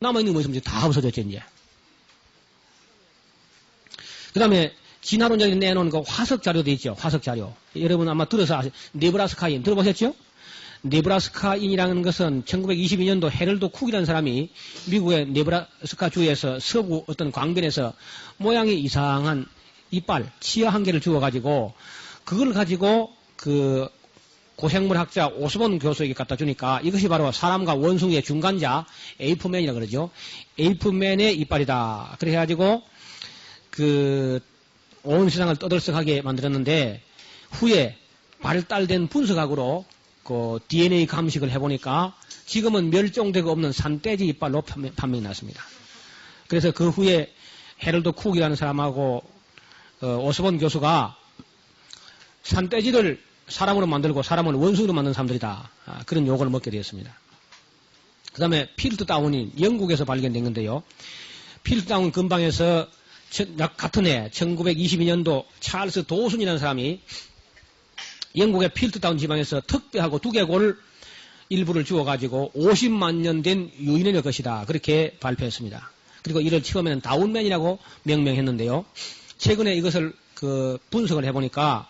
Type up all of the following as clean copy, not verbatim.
남아있는 거 있으면 다 없어졌죠, 이제. 그 다음에 진화론자들이 내놓은 그 화석 자료도 있죠. 화석 자료. 여러분 아마 들어서 네브라스카인 들어보셨죠? 네브라스카인이라는 것은 1922년도 헤럴드 쿡이라는 사람이 미국의 네브라스카 주에서 서부 어떤 광변에서 모양이 이상한 이빨, 치아 한 개를 주어가지고 그걸 가지고 그 고생물학자 오스본 교수에게 갖다 주니까 이것이 바로 사람과 원숭이의 중간자 에이프맨이라고 그러죠. 에이프맨의 이빨이다. 그래가지고 온 세상을 떠들썩하게 만들었는데 후에 발달된 분석학으로 그 DNA 감식을 해보니까 지금은 멸종되고 없는 산돼지 이빨로 판명이 났습니다. 그래서 그 후에 헤럴드 쿡이라는 사람하고 오스본 교수가 산돼지를 사람으로 만들고 사람을 원숭이로 만든 사람들이다. 그런 욕을 먹게 되었습니다. 그 다음에 필드다운이 영국에서 발견된 건데요. 필드다운 근방에서 같은 해 1922년도 찰스 도슨이라는 사람이 영국의 필드다운 지방에서 특배하고 두개골 일부를 주어가지고 50만 년 된 유인의 것이다. 그렇게 발표했습니다. 그리고 이를 처음에는 다운맨이라고 명명했는데요. 최근에 이것을 분석을 해보니까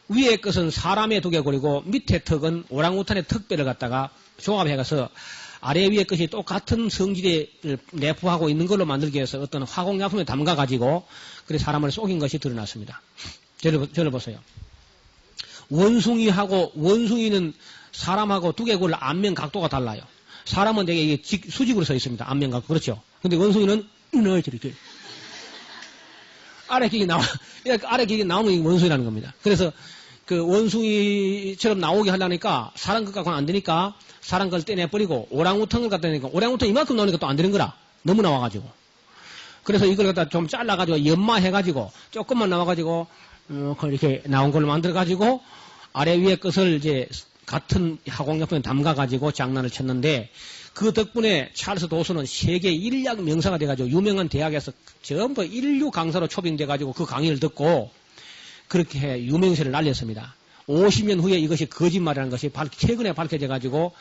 위에 것은 사람의 두개골이고 밑에 턱은 오랑우탄의 턱뼈를 갖다가 종합해가서 아래 위에 것이 똑같은 성질을 내포하고 있는 걸로 만들기 위해서 어떤 화공약품에 담가가지고 그래서 사람을 속인 것이 드러났습니다. 저를 보세요. 원숭이는 사람하고 두개골 안면 각도가 달라요. 사람은 되게 이게 수직으로 서 있습니다. 안면 각도. 그렇죠. 근데 원숭이는 이렇게 아래 길이 나오면 원숭이라는 겁니다. 그래서 그 원숭이처럼 나오게 하려니까 사람 것 갖고는 안 되니까 사람 걸 떼내버리고 오랑우탄을 갖다 내니까 오랑우탄 이만큼 나오니까 또 안 되는 거라. 너무 나와가지고. 그래서 이걸 갖다 좀 잘라가지고 연마해가지고 조금만 나와가지고 이렇게 나온 걸로 만들어가지고 아래 위에 것을 이제 같은 화공약품에 담가가지고 장난을 쳤는데 그 덕분에 찰스 도슨은 세계 인류학 명사가 돼가지고 유명한 대학에서 전부 인류 강사로 초빙돼가지고 그 강의를 듣고 그렇게 유명세를 날렸습니다. 50년 후에 이것이 거짓말이라는 것이 최근에 밝혀져가지고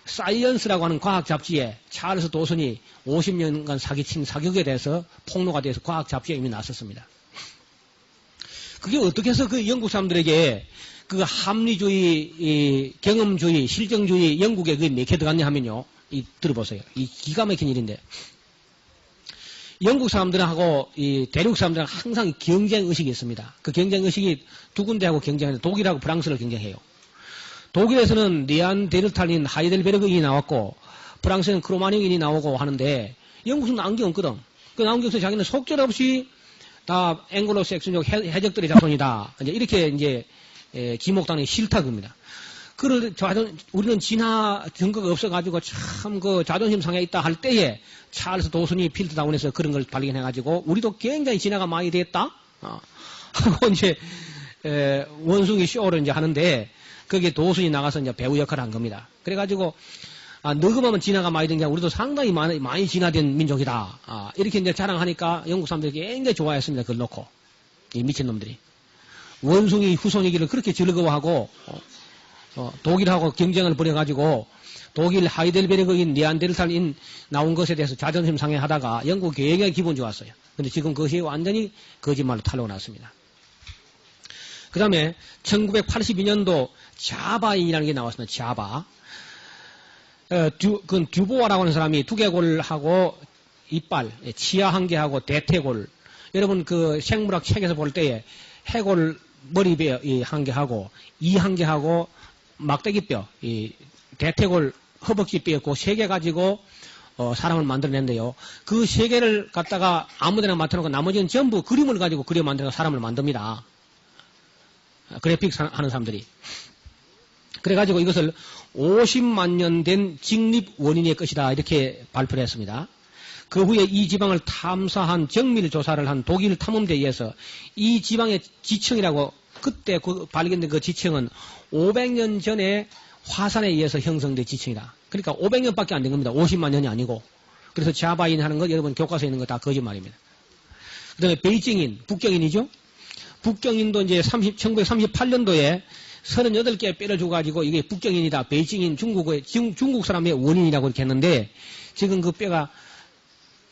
사이언스라고 하는 과학 잡지에 찰스 도슨이 50년간 사기친 사격에 대해서 폭로가 돼서 과학 잡지에 이미 났었습니다. 그게 어떻게 해서 그 영국 사람들에게 그 합리주의, 경험주의, 실정주의 영국에 그게 몇개 들어갔냐 하면요. 들어보세요. 이 기가 막힌 일인데. 영국 사람들하고 이 대륙 사람들은 항상 경쟁 의식이 있습니다. 그 경쟁 의식이 두 군데하고 경쟁하는데 독일하고 프랑스를 경쟁해요. 독일에서는 네안데르탈인 하이델베르그인이 나왔고 프랑스에는 크로마뇽인이 나오고 하는데 영국은 나온 게 없거든. 그 나온 게 없어서 자기는 속절없이 다 앵글로색슨족 해적들의 자손이다. 이렇게 이제 지목당이 싫다 겁니다. 우리는 진화 증거가 없어가지고 참 그 자존심 상해 있다 할 때에 찰스 도슨이 필드다운에서 그런 걸 발견해가지고 우리도 굉장히 진화가 많이 됐다? 하고 이제, 원숭이 쇼를 이제 하는데 거기에 도슨이 나가서 이제 배우 역할을 한 겁니다. 그래가지고, 너그마면 진화가 많이 된 게 우리도 상당히 많이 진화된 민족이다. 이렇게 이제 자랑하니까 영국 사람들이 굉장히 좋아했습니다. 그걸 놓고. 이 미친놈들이. 원숭이 후손이기를 그렇게 즐거워하고, 독일하고 경쟁을 벌여가지고 독일 하이델베르그인 네안데르탈인 나온 것에 대해서 자존심 상해하다가 영국 굉장히 기분 좋았어요. 근데 지금 그것이 완전히 거짓말로 탄로가 났습니다. 그 다음에 1982년도 자바인이라는 게 나왔습니다. 자바. 그건 듀보아라고 하는 사람이 두개골하고 이빨, 치아 한 개하고 대퇴골. 여러분 그 생물학 책에서 볼 때에 해골 머리뼈 한 개하고 이 한 개하고 막대기뼈, 이 대퇴골 허벅지뼈 그 세 개 가지고 사람을 만들어낸대요. 그 세 개를 갖다가 아무데나 맡아놓고 나머지는 전부 그림을 가지고 그려 만들어서 사람을 만듭니다. 그래픽 하는 사람들이. 그래가지고 이것을 50만 년 된 직립 원인의 것이다 이렇게 발표를 했습니다. 그 후에 이 지방을 탐사한 정밀 조사를 한 독일 탐험대에 의해서 이 지방의 지층이라고 그때 발견된 그 지층은 500년 전에 화산에 의해서 형성된 지층이다. 그러니까 500년밖에 안 된 겁니다. 50만 년이 아니고. 그래서 자바인 하는 것 여러분 교과서에 있는 거 다 거짓말입니다. 그 다음에 베이징인, 북경인이죠. 북경인도 이제 1938년도에 38개 뼈를 줘가지고 이게 북경인이다. 베이징인 중국 사람의 원인이라고 이렇게 했는데 지금 그 뼈가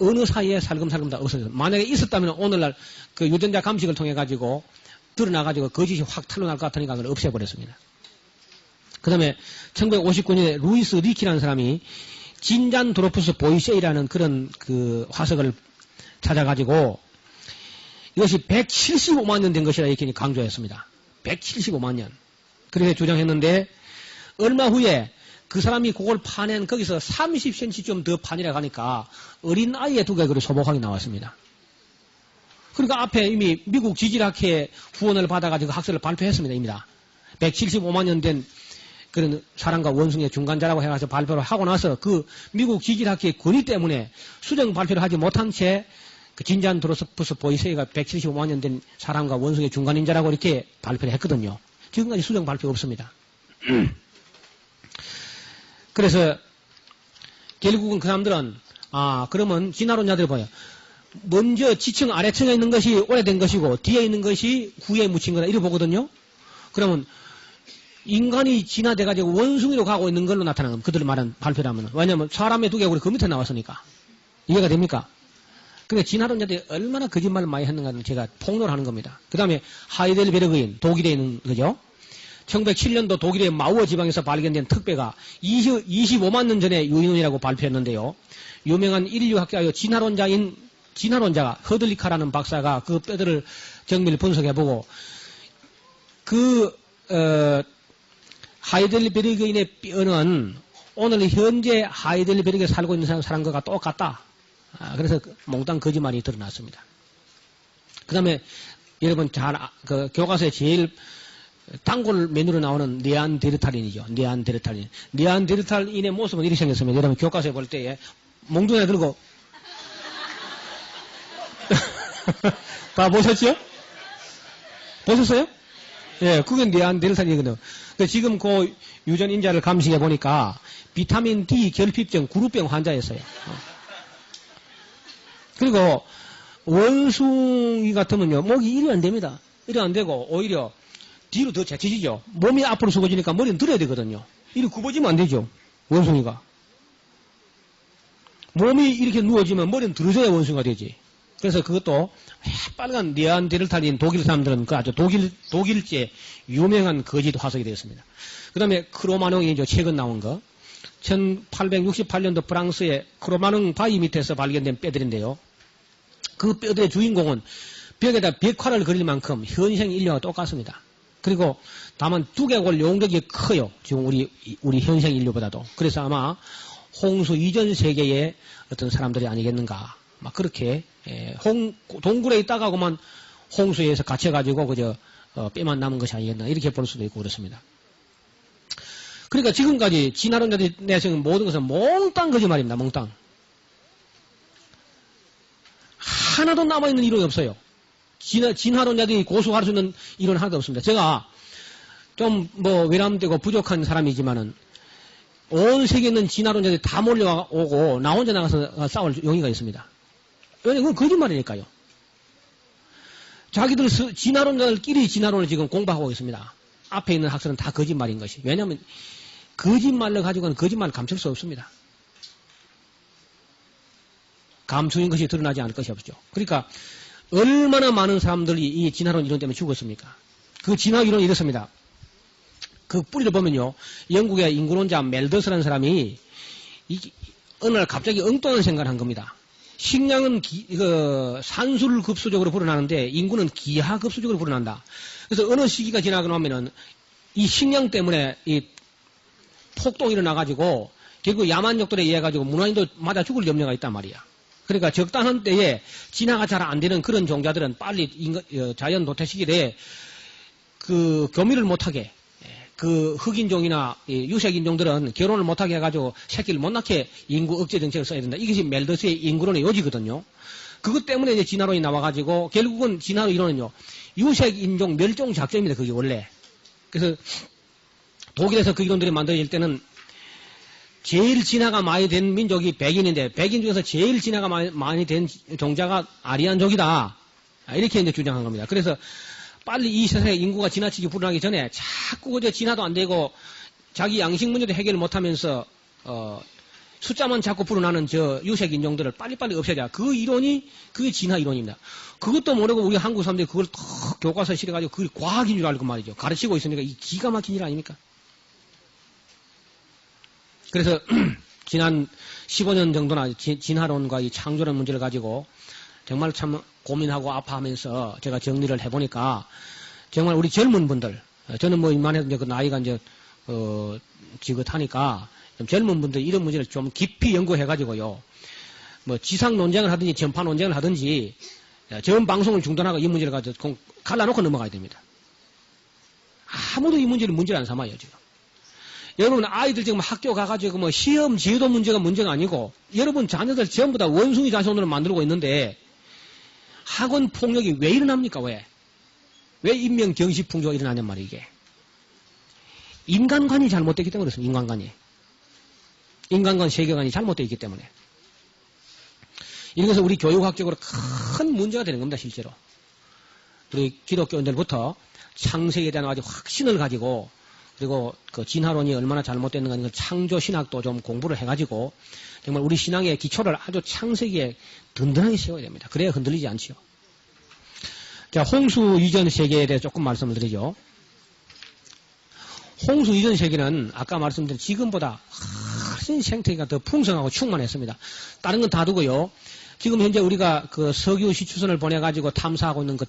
어느 사이에 살금살금 다 없어져요. 만약에 있었다면 오늘날 그 유전자 감식을 통해 가지고 드러나가지고 거짓이 확 털어날 것 같으니까 그걸 없애버렸습니다. 그 다음에 1959년에 루이스 리키라는 사람이 진잔드로푸스 보이세이라는 그런 그 화석을 찾아가지고 이것이 175만 년 된 것이라 이렇게 강조했습니다. 175만 년. 그렇게 주장했는데 얼마 후에 그 사람이 그걸 파낸 거기서 30cm 좀 더 파내려 가니까 어린 아이의 두개골이 소복하게 나왔습니다. 그러니까 앞에 이미 미국 지질학회 후원을 받아가지고 학설을 발표했습니다. 입니다. 175만 년 된 그런 사람과 원숭이의 중간자라고 해가지고 발표를 하고 나서 그 미국 지질학회의 권위 때문에 수정 발표를 하지 못한 채 그 진잔드로푸스 보이세이가 175만 년 된 사람과 원숭이의 중간인자라고 이렇게 발표를 했거든요. 지금까지 수정 발표가 없습니다. 그래서 결국은 그 사람들은 그러면 진화론자들이 봐요. 먼저 지층 아래층에 있는 것이 오래된 것이고 뒤에 있는 것이 후에 묻힌 거다 이렇게 보거든요. 그러면 인간이 진화돼가지고 원숭이로 가고 있는 걸로 나타나는 겁니다. 그들 말은 발표라면. 왜냐하면 사람의 두개골이 그 밑에 나왔으니까. 이해가 됩니까? 그러니까 진화론자들이 얼마나 거짓말을 많이 했는가를 제가 폭로를 하는 겁니다. 그 다음에 하이델베르그인 독일에 있는 거죠. 1907년도 독일의 마우어 지방에서 발견된 특배가 25만 년 전에 유인원이라고 발표했는데요. 유명한 인류학자요 진화론자가 허들리카라는 박사가 그 뼈들을 정밀 분석해보고 하이델베르그인의 뼈는 오늘 현재 하이델베르그에 살고 있는 사람과 똑같다. 그래서 몽땅 거짓말이 드러났습니다. 그 다음에 여러분 그 교과서에 제일 단골 메뉴로 나오는 네안데르탈인이죠. 네안데르탈인. 네안데르탈인의 모습은 이렇게 생겼습니다. 여러분 교과서에 볼 때에 몽둥이를 들고 다 보셨죠? 보셨어요? 예, 그게 네안데르탈인이거든요. 지금 그 유전인자를 감식해 보니까 비타민 D 결핍증 구루병 환자였어요. 그리고 원숭이 같으면요, 목이 이리 안 됩니다. 이리 안 되고 오히려 뒤로 더 제쳐지죠. 몸이 앞으로 숙어지니까 머리는 들어야 되거든요. 이리 굽어지면 안 되죠. 원숭이가. 몸이 이렇게 누워지면 머리는 들어져야 원숭이가 되지. 그래서 그것도 빨간 네안데르탈인 독일 사람들은 그 아주 독일제 유명한 거짓 화석이 되었습니다. 그 다음에 크로마뇽이죠. 최근 나온 거. 1868년도 프랑스의 크로마뇽 바위 밑에서 발견된 뼈들인데요. 그 뼈들의 주인공은 벽에다 벽화를 그릴 만큼 현생 인류와 똑같습니다. 그리고 다만 두개골 용적이 커요. 지금 우리 현생 인류보다도. 그래서 아마 홍수 이전 세계의 어떤 사람들이 아니겠는가. 막 그렇게 동굴에 있다가 그만 홍수에 의해서 갇혀가지고 그저 뼈만 남은 것이 아니겠나 이렇게 볼 수도 있고 그렇습니다. 그러니까 지금까지 진화론자들이 내세운 모든 것은 몽땅 거짓말입니다. 몽땅. 하나도 남아있는 이론이 없어요. 진화론자들이 고수할 수 있는 이론 하나도 없습니다. 제가 좀 외람되고 부족한 사람이지만은 온 세계에 있는 진화론자들이 다 몰려오고 나 혼자 나가서 싸울 용의가 있습니다. 왜냐면 그건 거짓말이니까요. 자기들 진화론자들끼리 진화론을 지금 공부하고 있습니다. 앞에 있는 학설은 다 거짓말인 것이. 왜냐하면 거짓말로 가지고는 거짓말을 감출 수 없습니다. 감추인 것이 드러나지 않을 것이 없죠. 그러니까 얼마나 많은 사람들이 이 진화론 이론 때문에 죽었습니까? 그 진화 이론이 이렇습니다. 그 뿌리를 보면요. 영국의 인구론자 멜더스라는 사람이 어느 날 갑자기 엉뚱한 생각을 한 겁니다. 식량은 산술 급수적으로 불어나는데 인구는 기하 급수적으로 불어난다. 그래서 어느 시기가 지나고 나면은 이 식량 때문에 이 폭동이 일어나가지고 결국 야만족들에 의해 가지고 문화인도 맞아 죽을 염려가 있단 말이야. 그러니까 적당한 때에 진화가 잘 안 되는 그런 종자들은 빨리 자연 도태 시기에 그 교미를 못하게 그 흑인종이나 유색인종들은 결혼을 못하게 해가지고 새끼를 못 낳게 인구 억제 정책을 써야 된다. 이것이 멜더스의 인구론의 요지거든요. 그것 때문에 이제 진화론이 나와가지고 결국은 진화론 이론은요. 유색인종 멸종 작전입니다. 그게 원래. 그래서 독일에서 그 이론들이 만들어질 때는 제일 진화가 많이 된 민족이 백인인데 백인 중에서 제일 진화가 많이 된 종자가 아리안족이다. 이렇게 이제 주장한 겁니다. 그래서 빨리 이 세상에 인구가 지나치게 불어나기 전에 자꾸 그저 진화도 안 되고 자기 양식 문제도 해결을 못하면서 숫자만 자꾸 불어나는 저 유색 인종들을 빨리빨리 없애자. 그 이론이 그게 진화 이론입니다. 그것도 모르고 우리 한국 사람들이 그걸 턱 교과서에 실어가지고 그게 과학인 줄 알고 말이죠. 가르치고 있으니까 이 기가 막힌 일 아닙니까? 그래서 지난 15년 정도나 진화론과 이 창조론 문제를 가지고 정말 참 고민하고 아파하면서 제가 정리를 해보니까 정말 우리 젊은 분들, 저는 뭐 이만해도 이제 그 나이가 이제 지긋하니까 좀 젊은 분들 이런 문제를 좀 깊이 연구해가지고요. 뭐 지상 논쟁을 하든지 전파 논쟁을 하든지 전 방송을 중단하고 이 문제를 가지고 갈라놓고 넘어가야 됩니다. 아무도 이 문제를 안 삼아요, 지금. 여러분 아이들 지금 학교 가가지고 뭐 시험 지도 문제가 아니고 여러분 자녀들 전부 다 원숭이 자손으로 만들고 있는데 학원 폭력이 왜 일어납니까? 왜 인명 경시풍조가 일어나냔 말이에요, 이게. 인간관이 잘못됐기 때문에 그렇습니다. 인간관 세계관이 잘못되어 있기 때문에. 이래서 우리 교육학적으로 큰 문제가 되는 겁니다, 실제로. 우리 기독교인들부터 창세기에 대한 아주 확신을 가지고 그리고 그 진화론이 얼마나 잘못됐는가 이걸 창조신학도 좀 공부를 해가지고 정말 우리 신앙의 기초를 아주 창세기에 든든하게 세워야 됩니다. 그래야 흔들리지 않지요. 자, 홍수 이전 세계에 대해 조금 말씀을 드리죠. 홍수 이전 세계는 아까 말씀드린 지금보다 훨씬 생태계가 더 풍성하고 충만했습니다. 다른 건 다 두고요. 지금 현재 우리가 그 석유 시추선을 보내가지고 탐사하고 있는 그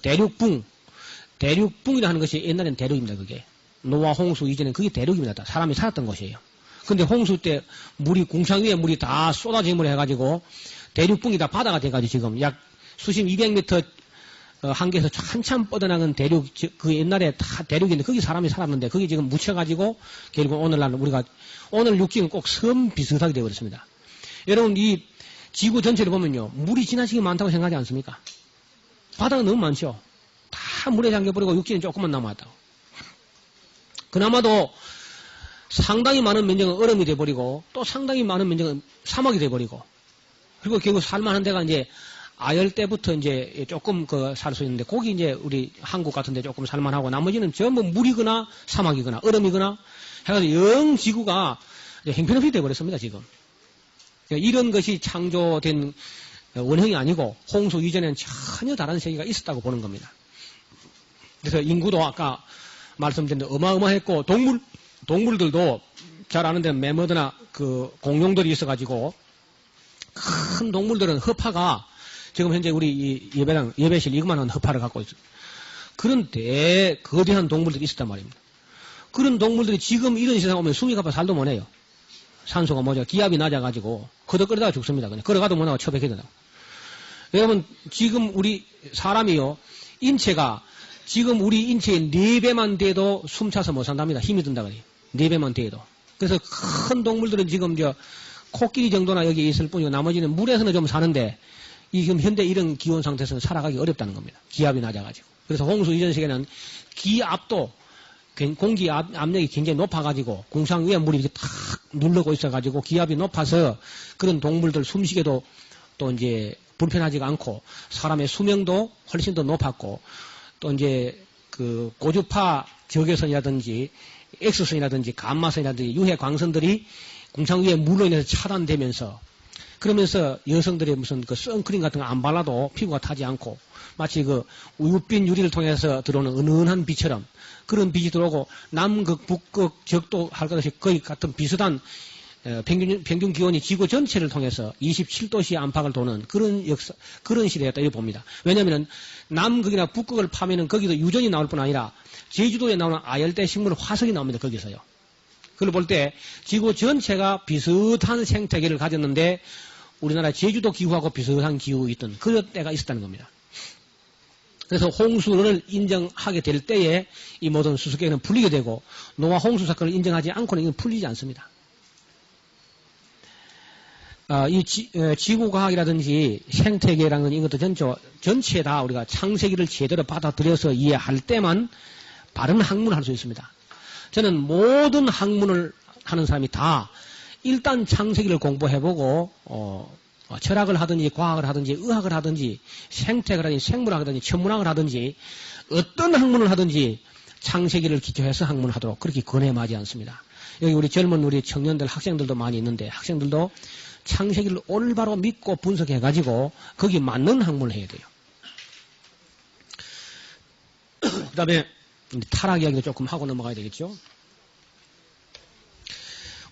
대륙붕이라 하는 것이 옛날엔 대륙입니다, 그게. 노아 홍수 이전엔 그게 대륙입니다. 사람이 살았던 곳이에요. 근데 홍수 때 궁창 위에 물이 다 쏟아짐을 해가지고 대륙붕이 다 바다가 돼가지고 지금 약 수심 200m 한계에서 한참 뻗어나간 대륙, 그 옛날에 다 대륙인데 거기 사람이 살았는데 거기 지금 묻혀가지고 결국 오늘날 오늘 육지는 꼭 섬 비슷하게 되어버렸습니다. 여러분 이 지구 전체를 보면요. 물이 지나치게 많다고 생각하지 않습니까? 바다가 너무 많죠. 다 물에 잠겨버리고 육지는 조금만 남았다고. 그나마도 상당히 많은 면적은 얼음이 돼버리고 또 상당히 많은 면적은 사막이 돼버리고 그리고 결국 살만한 데가 이제 아열 때부터 이제 조금 살 수 있는데 거기 이제 우리 한국 같은데 조금 살만하고 나머지는 전부 물이거나 사막이거나 얼음이거나 해가지고 영 지구가 형편없이 돼버렸습니다 지금. 이런 것이 창조된 원형이 아니고 홍수 이전에는 전혀 다른 세계가 있었다고 보는 겁니다. 그래서 인구도 아까 말씀드린 대로 어마어마했고 동물들도 잘 아는 데는 매머드나 그 공룡들이 있어가지고 큰 동물들은 허파가 지금 현재 우리 이 예배실 이것만한 허파를 갖고 있어요. 그런 거대한 동물들이 있었단 말입니다. 그런 동물들이 지금 이런 세상 오면 숨이 가빠 살도 못해요. 산소가 뭐죠? 기압이 낮아가지고 거덕거리다가 죽습니다. 그냥 걸어가도 못하고 처박혀야 된다고. 여러분 지금 우리 사람이요 인체가 지금 우리 인체의 4배만 돼도 숨차서 못 산답니다. 힘이 든다 그래요. 4배만 돼도. 그래서 큰 동물들은 지금 코끼리 정도나 여기 있을 뿐이고 나머지는 물에서는 좀 사는데 지금 현대 이런 기온 상태에서는 살아가기 어렵다는 겁니다. 기압이 낮아가지고. 그래서 홍수 이전 세계는 기압도 공기 압력이 굉장히 높아가지고 공상 위에 물이 이렇게 탁 누르고 있어가지고 기압이 높아서 그런 동물들 숨쉬기도 또 이제 불편하지가 않고 사람의 수명도 훨씬 더 높았고 또 이제 그 고주파 적외선이라든지 X선이라든지 감마선이라든지 유해 광선들이 공창 위에 물로 인해서 차단되면서 그러면서 여성들의 무슨 그 선크림 같은 거 안 발라도 피부가 타지 않고 마치 그 우윳빛 유리를 통해서 들어오는 은은한 빛처럼 그런 빛이 들어오고 남극, 북극, 적도 할 것 없이 거의 같은 비슷한 평균 기온이 지구 전체를 통해서 27도씨 안팎을 도는 그런 시대였다 이렇게 봅니다. 왜냐하면 남극이나 북극을 파면은 거기도 유전이 나올 뿐 아니라 제주도에 나오는 아열대 식물 화석이 나옵니다. 거기서요. 그걸 볼 때 지구 전체가 비슷한 생태계를 가졌는데 우리나라 제주도 기후하고 비슷한 기후 있던 그런 때가 있었다는 겁니다. 그래서 홍수를 인정하게 될 때에 이 모든 수수께끼는 풀리게 되고 노아 홍수 사건을 인정하지 않고는 이건 풀리지 않습니다. 이 지구과학이라든지 생태계라는 이것도 전체 다 우리가 창세기를 제대로 받아들여서 이해할 때만 바른 학문을 할 수 있습니다. 저는 모든 학문을 하는 사람이 다 일단 창세기를 공부해보고 철학을 하든지 과학을 하든지 의학을 하든지 생태학을 하든지 생물학을 하든지 천문학을 하든지 어떤 학문을 하든지 창세기를 기초해서 학문을 하도록 그렇게 권해마지 않습니다. 여기 우리 젊은 우리 청년들 학생들도 많이 있는데 학생들도 창세기를 올바로 믿고 분석해가지고 거기 맞는 학문을 해야 돼요. 그 다음에 타락 이야기도 조금 하고 넘어가야 되겠죠.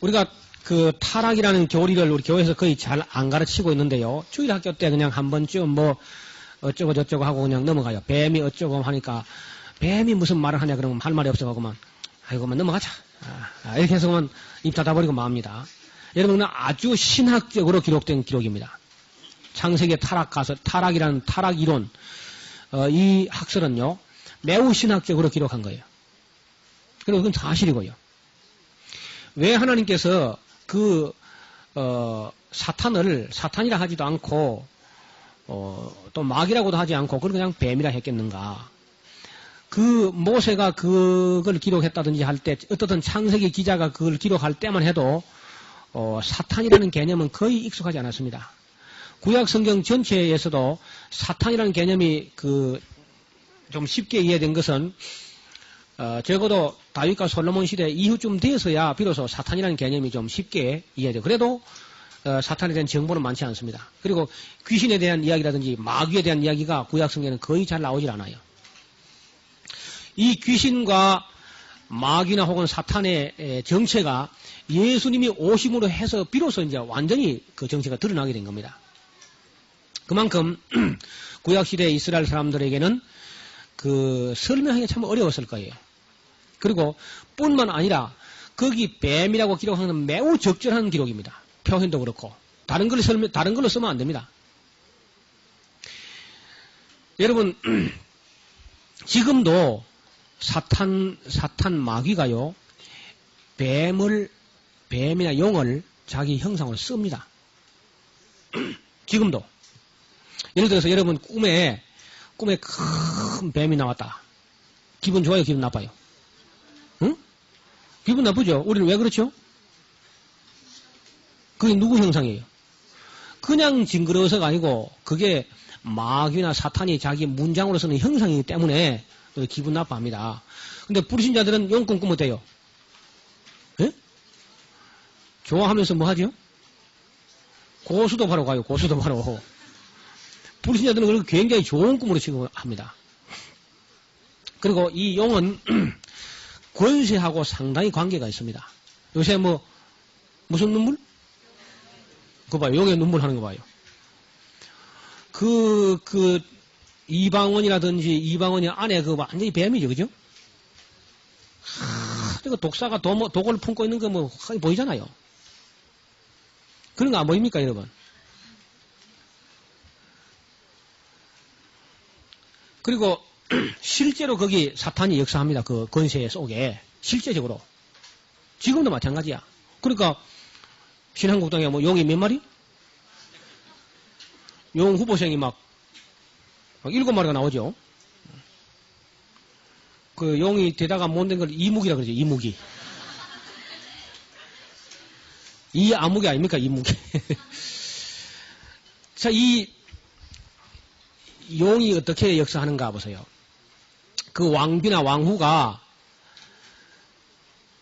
우리가 그 타락이라는 교리를 우리 교회에서 거의 잘 안 가르치고 있는데요. 주일학교 때 그냥 한 번쯤 뭐 어쩌고 저쩌고 하고 그냥 넘어가요. 뱀이 어쩌고 하니까 뱀이 무슨 말을 하냐 그러면 할 말이 없어가고만 아이고만 넘어가자. 이렇게 해서만 입 닫아버리고 맙니다. 여러분은 아주 신학적으로 기록된 기록입니다. 창세기의 타락이라는 타락 이론, 이 학설은요, 매우 신학적으로 기록한 거예요. 그리고 그건 사실이고요. 왜 하나님께서 사탄이라 하지도 않고, 또 마귀라고도 하지 않고, 그냥 뱀이라 했겠는가. 모세가 그걸 기록했다든지 할 때, 어떤 창세기 기자가 그걸 기록할 때만 해도, 사탄이라는 개념은 거의 익숙하지 않았습니다. 구약 성경 전체에서도 사탄이라는 개념이 좀 쉽게 이해된 것은, 적어도 다윗과 솔로몬 시대 이후쯤 돼서야 비로소 사탄이라는 개념이 좀 쉽게 이해돼요. 그래도, 사탄에 대한 정보는 많지 않습니다. 그리고 귀신에 대한 이야기라든지 마귀에 대한 이야기가 구약 성경에는 거의 잘 나오질 않아요. 이 귀신과 마귀나 혹은 사탄의 정체가 예수님이 오심으로 해서 비로소 이제 완전히 그 정체가 드러나게 된 겁니다. 그만큼 구약시대 이스라엘 사람들에게는 설명하기가 참 어려웠을 거예요. 그리고 뿐만 아니라 거기 뱀이라고 기록하는 매우 적절한 기록입니다. 표현도 그렇고 다른 걸로 쓰면 안 됩니다. 여러분 지금도 사탄 마귀가요 뱀이나 용을 자기 형상으로 씁니다. 지금도 예를 들어서 여러분 꿈에 큰 뱀이 나왔다. 기분 좋아요? 기분 나빠요? 응? 기분 나쁘죠? 우리는 왜 그렇죠? 그게 누구 형상이에요? 그냥 징그러워서가 아니고 그게 마귀나 사탄이 자기 문장으로 쓰는 형상이기 때문에 기분 나빠합니다. 근데 불신자들은 용꿈 꾸면 돼요? 예? 좋아하면서 뭐 하죠? 고수도 바로 가요. 고수도 바로. 불신자들은 그걸 굉장히 좋은 꿈으로 취급합니다. 그리고 이 용은 권세하고 상당히 관계가 있습니다. 요새 무슨 눈물? 그거 봐요. 용의 눈물 하는 거 봐요. 이방원이라든지 이방원이 안에 완전히 뱀이죠. 그죠? 그 독사가 독을 품고 있는 거 보이잖아요. 그런 거 안 보입니까, 여러분? 그리고 실제로 거기 사탄이 역사합니다. 그 권세 속에. 실제적으로. 지금도 마찬가지야. 그러니까 신한국당에 용이 몇 마리? 용 후보생이 막 7마리가 나오죠. 그 용이 되다가 못 된 걸 이무기라 그러죠. 이무기. 이 아무개 아닙니까? 이무기. 자, 이 용이 어떻게 역사하는가 보세요. 그 왕비나 왕후가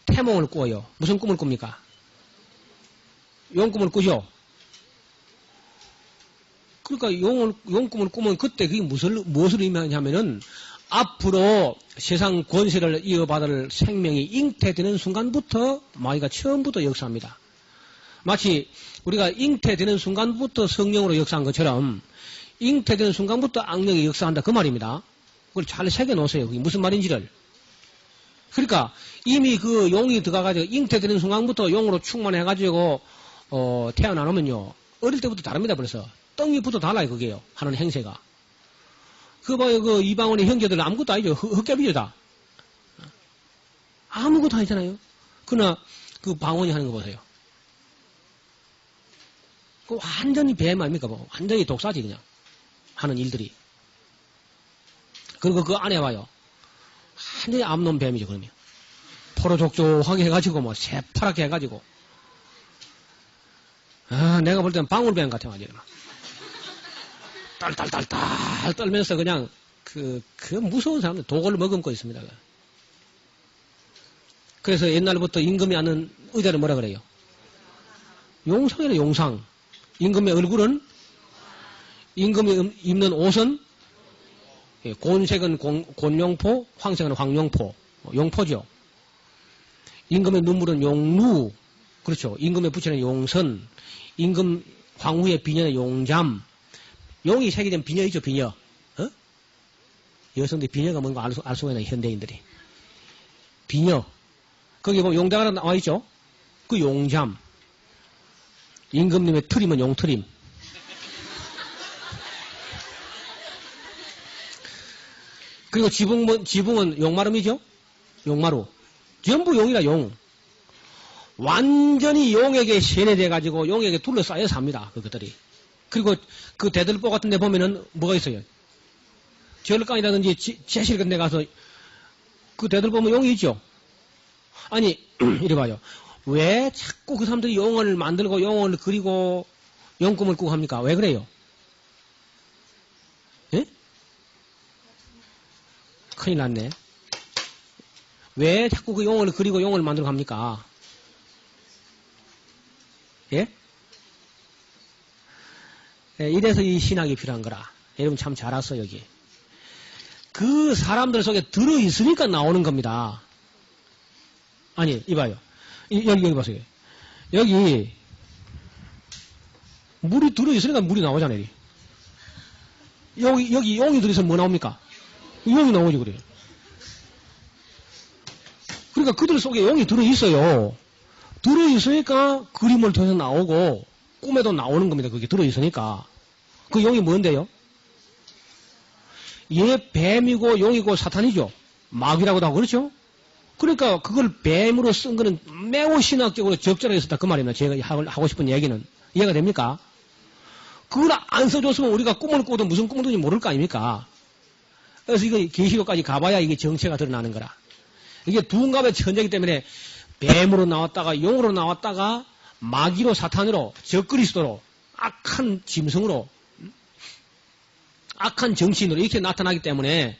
태몽을 꾸어요. 무슨 꿈을 꿉니까? 용 꿈을 꾸죠. 그러니까 용 꿈을 꾸면 그때 그게 무엇을 의미하냐면은 앞으로 세상 권세를 이어받을 생명이 잉태되는 순간부터 마귀가 처음부터 역사합니다. 마치 우리가 잉태되는 순간부터 성령으로 역사한 것처럼 잉태되는 순간부터 악령이 역사한다 그 말입니다. 그걸 잘 새겨놓으세요. 그게 무슨 말인지를. 그러니까 이미 그 용이 들어가가지고 잉태되는 순간부터 용으로 충만해가지고 태어나면요 어릴 때부터 다릅니다. 그래서 떡잎부터 달라요. 그게요. 하는 행세가. 그거 봐요. 그 이방원의 형제들은 아무것도 아니죠. 헛개비죠 다. 아무것도 아니잖아요. 그러나 그 방언이 하는 거 보세요. 그 완전히 뱀 아닙니까? 완전히 독사지 그냥. 하는 일들이. 그리고 그 안에 봐요. 완전히 암놈 뱀이죠. 그러면. 포로족족하게 해가지고 새파랗게 해가지고. 내가 볼 때는 방울뱀 같아가지고. 딸딸딸딸 떨면서 그냥 그 무서운 사람들 독을 머금고 있습니다. 그래서 옛날부터 임금이 아는 의자를 뭐라 그래요? 용상이래 용상. 임금의 얼굴은? 임금이 입는 옷은? 예, 곤색은 곤용포, 황색은 황용포, 용포죠. 임금의 눈물은 용루, 그렇죠. 임금의 부처는 용선, 임금 황후의 비녀는 용잠. 용이 색이 된 비녀이죠, 비녀. 어? 여성들이 비녀가 뭔가 알 수가 있는 현대인들이. 비녀. 거기 보면 용대가라 나와 있죠? 그 용잠. 임금님의 트림은 용트림. 그리고 지붕은 용마름이죠? 용마루. 전부 용이라 용. 완전히 용에게 세뇌돼가지고 용에게 둘러싸여 삽니다. 그것들이. 그리고 그 대들보 같은 데 보면은 뭐가 있어요? 절강이라든지 제실 같은 데 가서 그 대들보 보면 용이 있죠? 아니, 이래 봐요. 왜 자꾸 그 사람들이 용을 만들고 용을 그리고 용꿈을 꾸고 합니까? 왜 그래요? 예? 큰일 났네. 왜 자꾸 그 용을 그리고 용을 만들고 합니까? 예? 예, 이래서 이 신학이 필요한 거라. 여러분 참 잘 왔어, 여기. 그 사람들 속에 들어있으니까 나오는 겁니다. 아니, 이봐요. 여기 보세요. 여기, 물이 들어있으니까 물이 나오잖아요. 여기 용이 들어있으면 뭐 나옵니까? 용이 나오지, 그래요. 그러니까 그들 속에 용이 들어있어요. 들어있으니까 그림을 통해서 나오고, 꿈에도 나오는 겁니다. 그게 들어있으니까. 그 용이 뭔데요? 얘 뱀이고 용이고 사탄이죠. 마귀라고도 하고 그렇죠? 그러니까 그걸 뱀으로 쓴 거는 매우 신학적으로 적절하게 썼다 그 말입니다. 제가 하고 싶은 얘기는. 이해가 됩니까? 그걸 안 써줬으면 우리가 꿈을 꾸도 무슨 꿈을 꾸는지 모를 거 아닙니까? 그래서 이거 계시록까지 가봐야 이게 정체가 드러나는 거라. 이게 두갑의 천재이기 때문에 뱀으로 나왔다가 용으로 나왔다가 마귀로 사탄으로 적그리스도로 악한 짐승으로 악한 정치인으로 이렇게 나타나기 때문에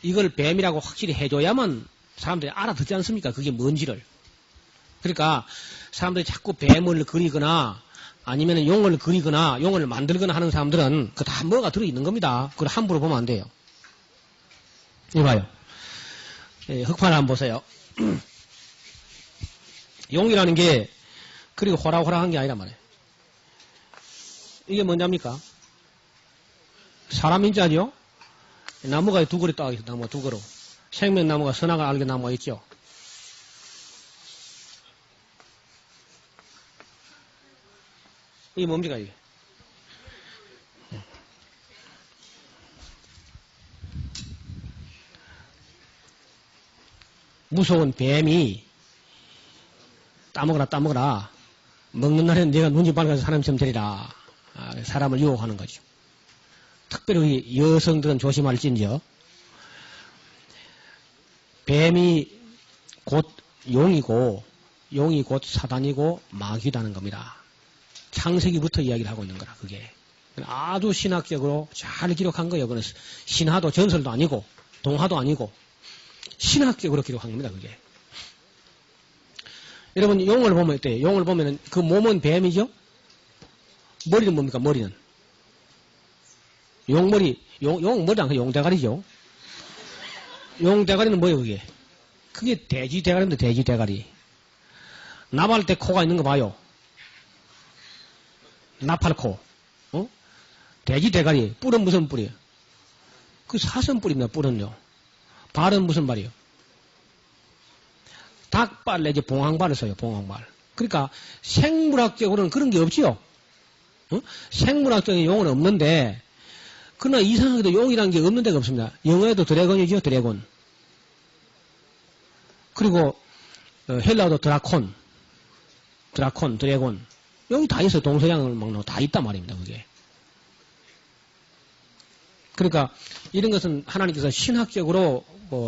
이걸 뱀이라고 확실히 해줘야만 사람들이 알아듣지 않습니까? 그게 뭔지를. 그러니까 사람들이 자꾸 뱀을 그리거나 아니면 용을 그리거나 용을 만들거나 하는 사람들은 그 다 뭐가 들어있는 겁니다. 그걸 함부로 보면 안 돼요. 이봐요. 예, 흑판을 한번 보세요. 용이라는 게 그리고 호락호락한 게 아니란 말이에요. 이게 뭔지합니까? 사람 인자죠? 나무가 두 그루 따가 있어, 나무가 두 그루. 생명나무가 선악을 알게 나무가 있죠. 이게 뭡니까, 이게? 무서운 뱀이 따먹어라. 먹는 날에는 내가 눈이 밝아서 사람처럼 되리라. 사람을 유혹하는 거죠. 특별히 여성들은 조심할진저 뱀이 곧 용이고 용이 곧 사단이고 마귀다는 겁니다. 창세기부터 이야기를 하고 있는 거라 그게. 아주 신학적으로 잘 기록한 거예요. 그건 신화도 전설도 아니고 동화도 아니고 신학적으로 기록한 겁니다. 그게. 여러분 용을 보면 어때요? 용을 보면은 그 몸은 뱀이죠? 머리는 뭡니까? 머리는 용머리, 용머리 아니고 용대가리죠. 용대가리는 뭐예요, 그게? 그게 돼지 대가리입니다, 돼지 대가리. 나발 때 코가 있는 거 봐요. 나팔코. 어? 돼지 대가리. 뿔은 무슨 뿔이에요? 그 사슴뿔입니다, 뿔은요. 발은 무슨 발이에요? 닭발 내지 봉황발을 써요, 봉황발. 그러니까 생물학적으로는 그런 게 없지요. 어? 생물학적인 용은 없는데, 그러나 이상하게도 용이라는 게 없는 데가 없습니다. 영어에도 드래곤이죠, 드래곤. 그리고 헬라어도 드라콘, 드래곤. 여기 다 있어요. 동서양을 막는 다 있단 말입니다. 그게. 그러니까 이런 것은 하나님께서 신학적으로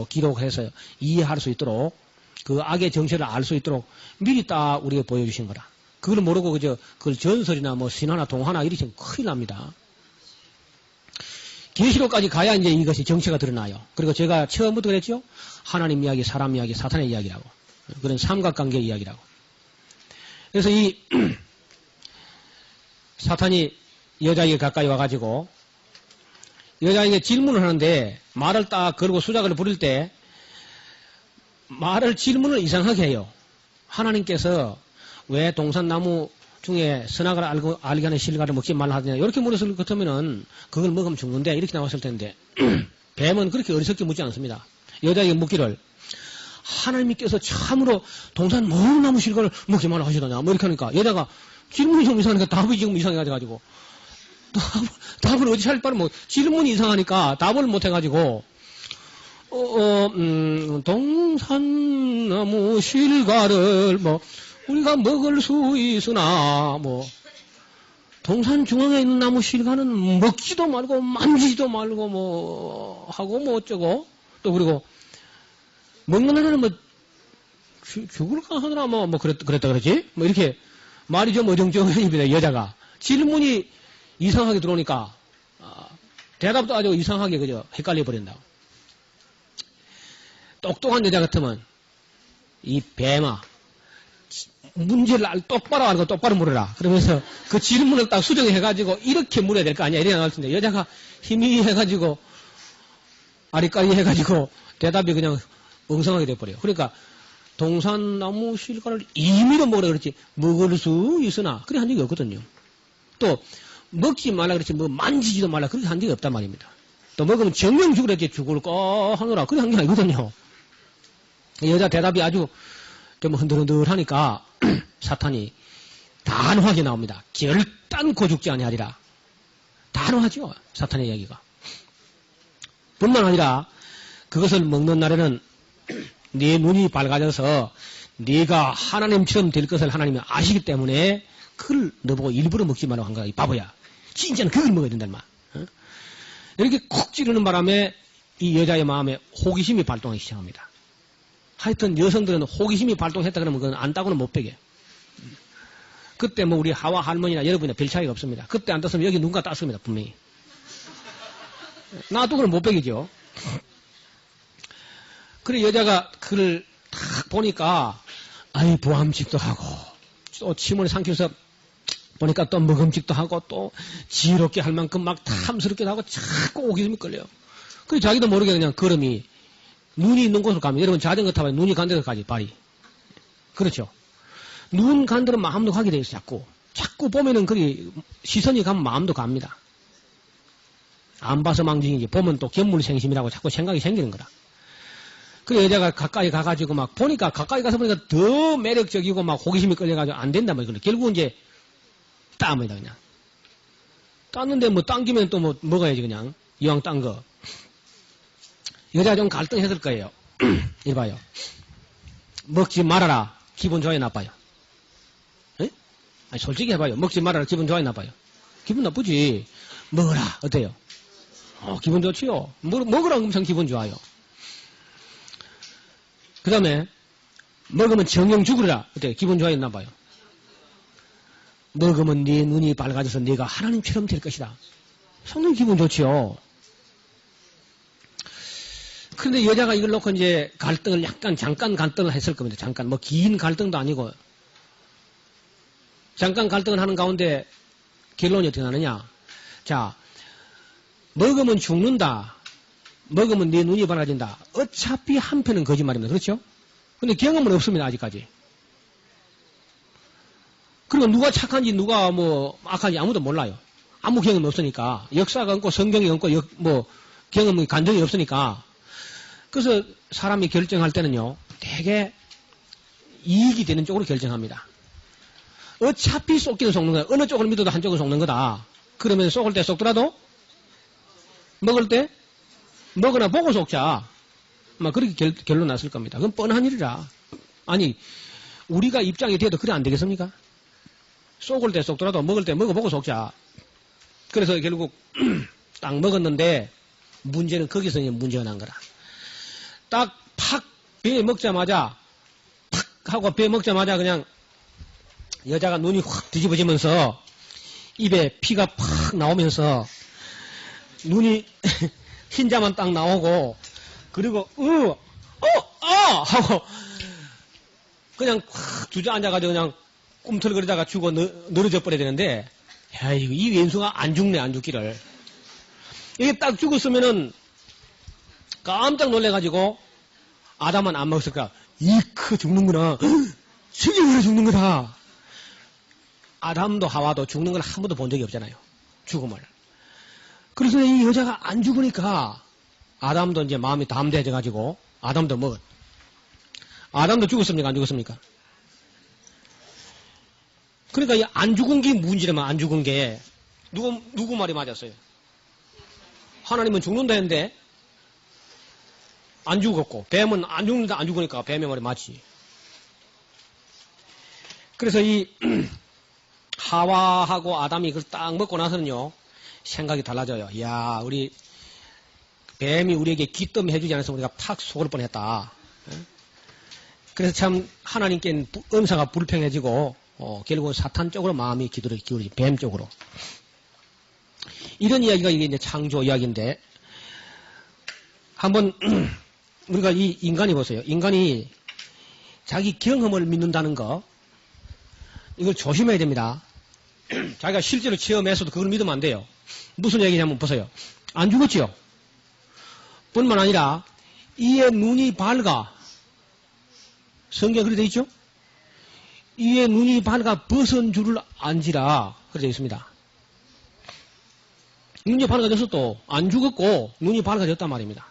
기록해서 이해할 수 있도록 그 악의 정체를 알 수 있도록 미리 딱 우리가 보여주신 거라. 그걸 모르고 그걸 전설이나 뭐 신화나 동화나 이렇게 큰일 납니다. 계시록까지 가야 이제 이것이 정체가 드러나요. 그리고 제가 처음부터 그랬죠? 하나님 이야기, 사람 이야기, 사탄의 이야기라고. 그런 삼각관계 이야기라고. 그래서 사탄이 여자에게 가까이 와가지고 여자에게 질문을 하는데 말을 딱 걸고 수작을 부릴 때 질문을 이상하게 해요. 하나님께서 왜 동산나무 중에 선악을 알게 하는 실과를 먹지 말라 하더냐. 이렇게 물었을 것 같으면은 그걸 먹으면 죽는데 이렇게 나왔을 텐데 뱀은 그렇게 어리석게 묻지 않습니다. 여자에게 묻기를 하나님께서 참으로 동산 모든 나무 실과를 먹지 말라 하시더냐. 뭐 이렇게 하니까 여자가 질문이 좀 이상하니까 답이 지금 이상해가지고 답을 어찌 할 바를 뭐 질문이 이상하니까 답을 못해가지고 동산나무 실과를 뭐 우리가 먹을 수 있으나 뭐 동산 중앙에 있는 나무 실과는 먹지도 말고 만지지도 말고 뭐 하고 뭐 어쩌고 또 그리고 먹는 날에는 뭐 죽을까 하더라 뭐 그랬다 그러지 뭐 이렇게 말이 좀 어정쩡합니다. 여자가 질문이 이상하게 들어오니까 대답도 아주 이상하게 그저 헷갈려 버린다. 똑똑한 여자 같으면 이 뱀아 문제를 똑바로 알고 똑바로 물어라. 그러면서 그 질문을 딱 수정해가지고 이렇게 물어야 될 거 아니야. 이래 나올 텐데 여자가 힘이 해가지고 아리까리 해가지고 대답이 그냥 엉성하게 돼버려요. 그러니까 동산나무 실과를 임의로 먹으라 그랬지 먹을 수 있으나 그래 한 적이 없거든요. 또 먹지 말라 그랬지 뭐 만지지도 말라 그렇게 한 적이 없단 말입니다. 또 먹으면 정령 죽으랬지 죽을 거 하노라 그래 한 게 아니거든요. 여자 대답이 아주 좀 흔들흔들하니까 사탄이 단호하게 나옵니다. 결단코 죽지 아니하리라. 단호하죠. 사탄의 이야기가. 뿐만 아니라 그것을 먹는 날에는 네 눈이 밝아져서 네가 하나님처럼 될 것을 하나님이 아시기 때문에 그걸 너보고 일부러 먹지 말라고 한 거야. 이 바보야. 진짜는 그걸 먹어야 된단 말. 이렇게 콕 찌르는 바람에 이 여자의 마음에 호기심이 발동하기 시작합니다. 하여튼 여성들은 호기심이 발동했다 그러면 그건 안다고는 못 베게. 그때 뭐 우리 하와 할머니나 여러분이나 별 차이가 없습니다. 그때 안 땄으면 여기 누군가 땄습니다. 분명히. 나도 그걸 못 베기죠. 그래 여자가 그를 딱 보니까 아이 보암직도 하고 또 침을 삼키면서 보니까 또 먹음직도 하고 또 지혜롭게 할 만큼 막 탐스럽게도 하고 자꾸 호기심이 끌려요. 그래 자기도 모르게 그냥 걸음이 눈이 있는 곳으로 가면 여러분 자전거 타면 눈이 간 데서 가지 발이. 그렇죠. 눈 간 데는 마음도 가게 돼 있어 자꾸 보면은 그리 시선이 가면 마음도 갑니다. 안 봐서 망정이지 보면 또 견물생심이라고 자꾸 생각이 생기는 거라. 그래 여자가 가까이 가가지고 막 보니까 가까이 가서 보니까 더 매력적이고 막 호기심이 끌려가지고 안 된단 말이야. 결국은 이제 따입니다 그냥. 땄는데 뭐 당기면 또 뭐 먹어야지 그냥 이왕 딴 거. 여자가 좀 갈등했을 거예요. 이봐요. 먹지 말아라. 기분 좋아요 나빠요? 에? 아니 솔직히 해봐요. 먹지 말아라. 기분 좋아요 나빠요? 기분 나쁘지. 먹어라. 어때요? 기분 좋지요. 먹으라 엄청 기분 좋아요. 그 다음에 먹으면 정령 죽으라. 어때요? 기분 좋아요 나빠요? 먹으면 네 눈이 밝아져서 네가 하나님처럼 될 것이다. 상당히 기분 좋지요. 그런데 여자가 이걸 놓고 이제 갈등을 잠깐 갈등을 했을 겁니다. 잠깐 뭐 긴 갈등도 아니고 잠깐 갈등을 하는 가운데 결론이 어떻게 나느냐. 자 먹으면 죽는다. 먹으면 네 눈이 밝아진다. 어차피 한편은 거짓말입니다. 그렇죠? 근데 경험은 없습니다. 아직까지. 그리고 누가 착한지 누가 뭐 악한지 아무도 몰라요. 아무 경험이 없으니까. 역사가 없고 성경이 없고 뭐 경험이 간증이 없으니까. 그래서 사람이 결정할 때는요. 되게 이익이 되는 쪽으로 결정합니다. 어차피 속기는 속는 거야. 어느 쪽을 믿어도 한쪽을 속는 거다. 그러면 속을 때 속더라도 먹을 때 먹으나 보고 속자. 막 그렇게 결론 났을 겁니다. 그건 뻔한 일이라. 아니 우리가 입장이 돼도 그래 안 되겠습니까? 속을 때 속더라도 먹을 때 먹어보고 속자. 그래서 결국 딱 먹었는데 문제는 거기서 이제 문제가 난 거라. 딱 팍 배 먹자마자 팍 하고 배 먹자마자 그냥 여자가 눈이 확 뒤집어지면서 입에 피가 팍 나오면서 눈이 흰자만 딱 나오고 그리고 하고 그냥 확 주저앉아가지고 그냥 꿈틀거리다가 죽어 늘어져 버려야 되는데 야, 이 왼수가 안 죽네, 안 죽기를. 이게 딱 죽었으면은 깜짝 놀래가지고 아담은 안 먹었을까? 이크 죽는구나. 죽이면 죽는 거다. 아담도 하와도 죽는 걸 한 번도 본 적이 없잖아요. 죽음을. 그래서 이 여자가 안 죽으니까 아담도 이제 마음이 담대해져가지고 아담도 먹었. 아담도 죽었습니까? 안 죽었습니까? 그러니까 이 안 죽은 게 문제라면 안 죽은 게 누구 말이 맞았어요? 하나님은 죽는다 했는데 안 죽었고 뱀은 안 죽는다 안 죽으니까 뱀의 말이 맞지. 그래서 이 하와하고 아담이 그걸 딱 먹고 나서는요 생각이 달라져요. 이야 우리 뱀이 우리에게 기뜸 해주지 않아서 우리가 탁 속을 뻔했다. 그래서 참 하나님께 은사가 불평해지고 결국은 사탄 쪽으로 마음이 기울이지 뱀 쪽으로. 이런 이야기가 이제 창조 이야기인데 한번 우리가 이 인간이 보세요. 인간이 자기 경험을 믿는다는 거 이걸 조심해야 됩니다. 자기가 실제로 체험해서도 그걸 믿으면 안 돼요. 무슨 얘기냐면 보세요. 안 죽었지요. 뿐만 아니라 이의 눈이 밝아. 성경에 그렇게 되어 있죠. 이의 눈이 밝아 벗은 줄을 안지라 그렇게 되어 있습니다. 눈이 밝아져서 또 안 죽었고 눈이 밝아졌단 말입니다.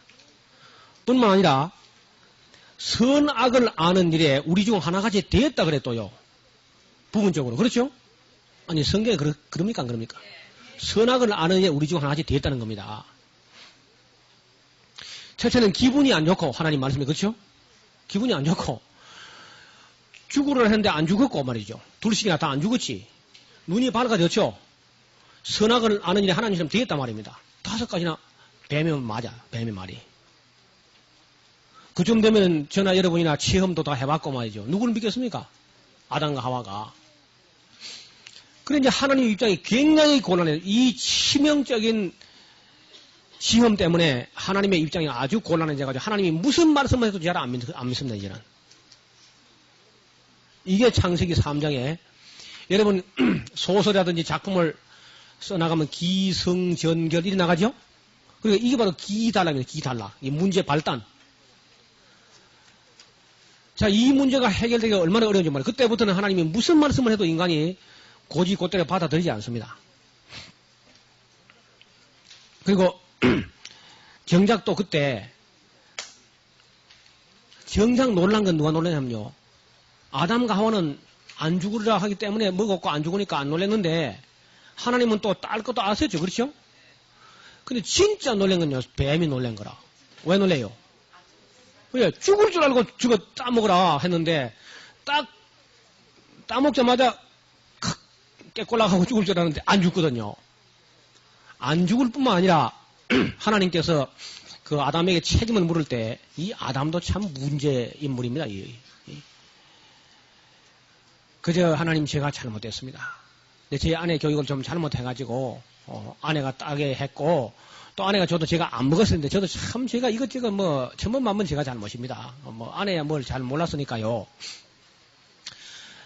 뿐만 아니라 선악을 아는 일에 우리 중 하나같이 되었다 그랬도요. 부분적으로. 그렇죠? 아니 성경에 그럽니까 안 그럽니까? 선악을 아는 일에 우리 중 하나같이 되었다는 겁니다. 첫째는 기분이 안 좋고 하나님 말씀에 그렇죠? 기분이 안 좋고 죽으려 했는데 안 죽었고 말이죠. 둘씩이나 다 안 죽었지. 눈이 밝아졌죠. 선악을 아는 일에 하나님처럼 되었단 말입니다. 5가지나 뱀이 맞아. 뱀의 말이. 그쯤 되면 저나 여러분이나 체험도 다 해봤고 말이죠. 누구를 믿겠습니까? 아담과 하와가. 그래 이제 하나님의 입장이 굉장히 곤란해요. 이 치명적인 시험 때문에 하나님의 입장이 아주 곤란해져가지고 하나님이 무슨 말씀을 해도 잘 안 믿습니다. 이제는. 이게 창세기 3장에 여러분 소설이라든지 작품을 써나가면 기성전결 이리 나가죠? 그리고 이게 바로 기달락입니다. 기달락. 이 문제 발단. 자, 이 문제가 해결되기가 얼마나 어려운지 말이에요. 그때부터는 하나님이 무슨 말씀을 해도 인간이 고지고대로 받아들이지 않습니다. 그리고 정작 또 그때 정작 놀란 건 누가 놀랐냐면요. 아담과 하와는 안 죽으리라 하기 때문에 먹었고 안 죽으니까 안 놀랐는데 하나님은 또 딸 것도 아셨죠. 그렇죠? 근데 진짜 놀란 건요. 뱀이 놀란 거라. 왜 놀래요? 왜 죽을 줄 알고 저거 따먹으라 했는데 딱 따먹자마자 깨꼴락하고 죽을 줄 알았는데 안 죽거든요. 안 죽을 뿐만 아니라 하나님께서 그 아담에게 책임을 물을 때 이 아담도 참 문제 인물입니다. 그저 하나님 제가 잘못했습니다. 근데 제 아내 교육을 좀 잘못해가지고 아내가 따게 했고 또 아내가 저도 제가 안 먹었었는데 저도 참 제가 이것저것 뭐 천번만번 제가 잘못입니다. 뭐 아내야 뭘 잘 몰랐으니까요.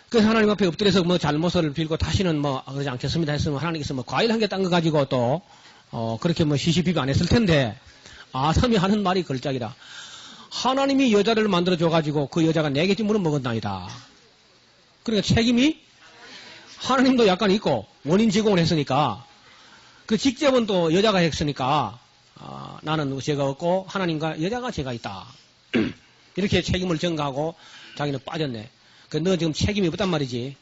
그래서 하나님 앞에 엎드려서 뭐 잘못을 빌고 다시는 뭐 그러지 않겠습니다 했으면 하나님께서 뭐 과일 한 개 딴 거 가지고 또 그렇게 뭐 시시비비 안 했을 텐데 아담이 하는 말이 걸작이라. 하나님이 여자를 만들어 줘가지고 그 여자가 내게 찜으로 먹었나이다. 그러니까 책임이 하나님도 약간 있고 원인 제공을 했으니까 그 직접은 또 여자가 했으니까 나는 죄가 없고 하나님과 여자가 죄가 있다. 이렇게 책임을 전가하고 자기는 빠졌네. 너 지금 책임이 없단 말이지.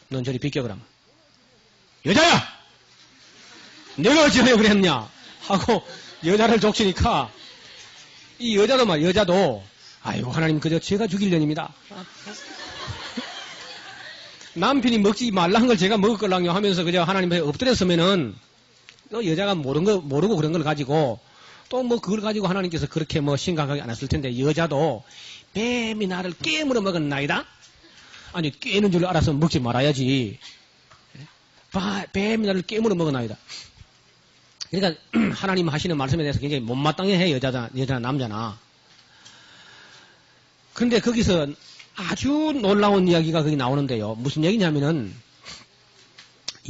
넌 저리 비켜 그럼. 여자야! 내가 어찌하여 그랬냐? 하고 여자를 족치니까 이 여자도 말이야. 여자도 아이고 하나님 그저 제가 죽일 년입니다. 남편이 먹지 말라는 걸 제가 먹을 걸랑요 하면서 그저 하나님 앞에 엎드렸으면은 여자가 모르고 그런 걸 가지고 또 뭐 그걸 가지고 하나님께서 그렇게 뭐 심각하게 안 했을 텐데 여자도 뱀이 나를 깨물어 먹었나이다? 아니 깨는 줄 알아서 먹지 말아야지. 뱀이 나를 깨물어 먹었나이다. 그러니까 하나님 하시는 말씀에 대해서 굉장히 못마땅해 해 여자나 남자나. 그런데 거기서 아주 놀라운 이야기가 거기 나오는데요. 무슨 얘기냐면은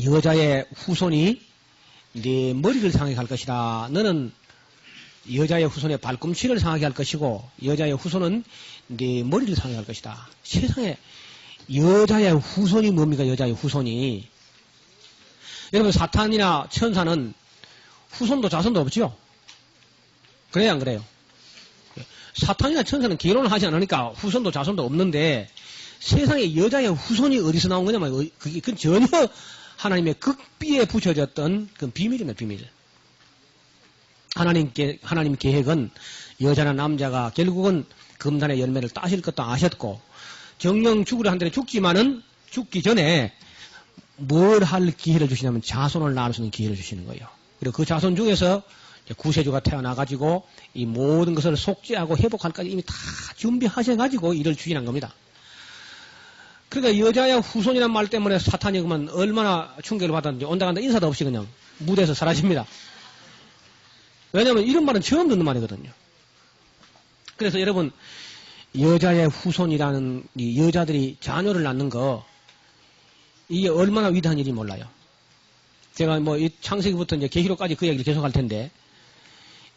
여자의 후손이 네 머리를 상하게 할 것이다. 너는 여자의 후손의 발꿈치를 상하게 할 것이고 여자의 후손은 네 머리를 상하게 할 것이다. 세상에 여자의 후손이 뭡니까? 여자의 후손이. 여러분 사탄이나 천사는 후손도 자손도 없죠? 그래요 안 그래요? 사탄이나 천사는 결혼을 하지 않으니까 후손도 자손도 없는데 세상에 여자의 후손이 어디서 나온 거냐면 그건 전혀 하나님의 극비에 붙여졌던 그 비밀입니다. 비밀. 하나님 계획은 여자나 남자가 결국은 금단의 열매를 따실 것도 아셨고 정령 죽으려 한다면 죽지만은 죽기 전에 뭘 할 기회를 주시냐면 자손을 낳을 수 있는 기회를 주시는 거예요. 그리고 그 자손 중에서 구세주가 태어나가지고 이 모든 것을 속죄하고 회복할까지 이미 다 준비하셔가지고 일을 추진한 겁니다. 그러니까 여자의 후손이란 말 때문에 사탄이 그만 얼마나 충격을 받았는지 온다간다 인사도 없이 그냥 무대에서 사라집니다. 왜냐하면 이런 말은 처음 듣는 말이거든요. 그래서 여러분 여자의 후손이라는 이 여자들이 자녀를 낳는 거 이게 얼마나 위대한 일인지 몰라요. 제가 뭐 이 창세기부터 이제 계시록까지 그 얘기를 계속 할 텐데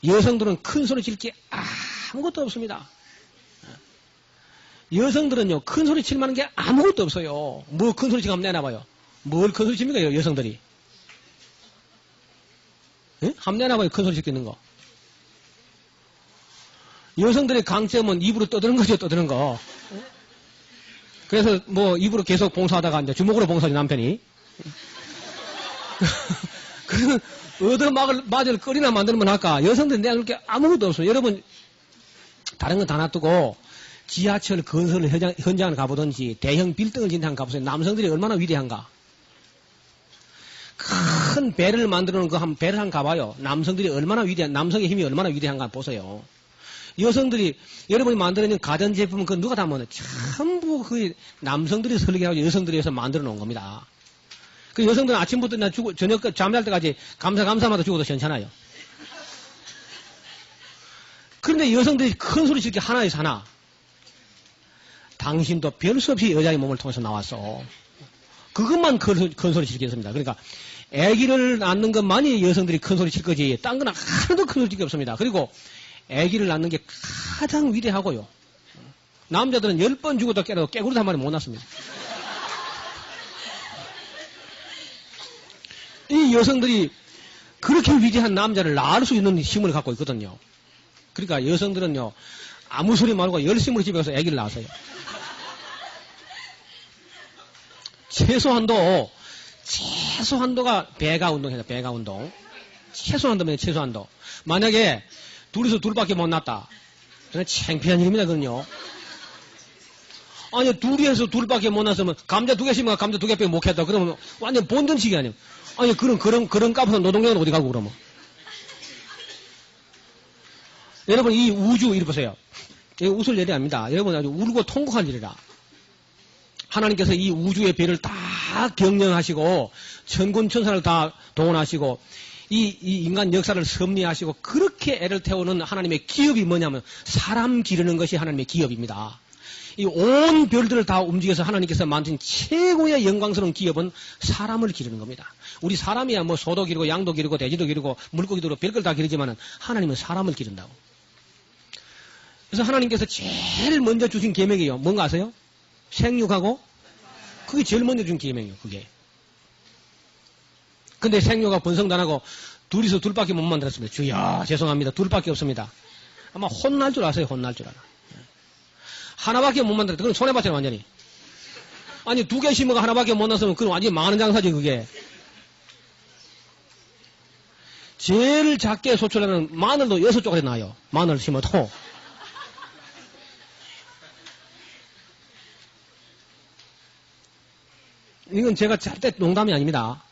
여성들은 큰 소리 칠 게 아무것도 없습니다. 여성들은요 큰 소리 칠 만한 게 아무것도 없어요. 뭐 큰 소리 지금 내놔봐요. 뭘 큰 소리 칩니까 여성들이? 예? 한번 내놔봐요. 큰 소리 칠 수 있는 거. 여성들의 강점은 입으로 떠드는 거죠. 떠드는 거. 그래서 뭐 입으로 계속 봉사하다가 이제 주먹으로 봉사하지 남편이. 그러면 얻어맞을 거리나 만들면 할까? 여성들이 내놓을 게 아무것도 없어요. 여러분 다른 건 다 놔두고 지하철 건설 현장을 가보든지 대형 빌딩을 짓는 한 가보세요. 남성들이 얼마나 위대한가. 큰 배를 만들어 놓은 그 배를 한 가봐요. 남성들이 얼마나 남성의 힘이 얼마나 위대한가 보세요. 여성들이 여러분이 만들어낸 가전제품은 그 누가 다 만들어? 전부 그 남성들이 설계하고 여성들이 해서 만들어 놓은 겁니다. 그 여성들은 아침부터 저녁 잠잘 때까지 감사마다 죽어도 괜찮아요. 그런데 여성들이 큰 소리 칠게 하나에서 하나. 당신도 별 수 없이 여자의 몸을 통해서 나왔어. 그것만 큰 소리 칠겠습니다. 그러니까 아기를 낳는 것만이 여성들이 큰 소리 칠 거지 딴 건 하나도 큰 소리 칠 게 없습니다. 그리고 아기를 낳는 게 가장 위대하고요. 남자들은 10번 죽어도 깨도 깨구리 한 마리 못 낳습니다. 이 여성들이 그렇게 위대한 남자를 낳을 수 있는 힘을 갖고 있거든요. 그러니까 여성들은요 아무 소리 말고 열심히 집에 가서 아기를 낳았어요. 최소한도가 배가 운동이다. 배가 운동. 최소한도. 만약에 둘이서 둘밖에 못 낳았다. 저는 창피한 일입니다. 그건요. 아니 둘이서 둘밖에 못 낳았으면 감자 2개씩만 감자 2개밖에 못 했다. 그러면 완전 본전치기 아니에요. 아니 그런 까부서 노동력은 어디 가고 그러면. 여러분 이 우주 이리 보세요. 이거 웃을 일이 아닙니다. 여러분 아주 울고 통곡할 일이라. 하나님께서 이 우주의 배를 다 경영하시고 천군 천사를 다 동원하시고 이 인간 역사를 섭리하시고 그렇게 애를 태우는 하나님의 기업이 뭐냐면 사람 기르는 것이 하나님의 기업입니다. 이 온 별들을 다 움직여서 하나님께서 만든 최고의 영광스러운 기업은 사람을 기르는 겁니다. 우리 사람이야 뭐 소도 기르고 양도 기르고 돼지도 기르고 물고기도 기르고 별걸 다 기르지만은 하나님은 사람을 기른다고. 그래서 하나님께서 제일 먼저 주신 계명이에요. 뭔가 아세요? 생육하고 그게 제일 먼저 준 계명이에요. 그게. 근데 생육하고 번성도 안 하고 둘이서 둘밖에 못 만들었습니다. 주여 죄송합니다. 둘밖에 없습니다. 아마 혼날 줄 아세요. 혼날 줄 알아. 하나밖에 못 만들었다. 그건 손해봤잖아요. 완전히. 아니 2개 심어가 하나밖에 못 났으면 그건 완전히 망하는 장사지 그게. 제일 작게 소출하는 마늘도 6쪽짜리 나요. 마늘 심어도. 이건 제가 절대 농담이 아닙니다.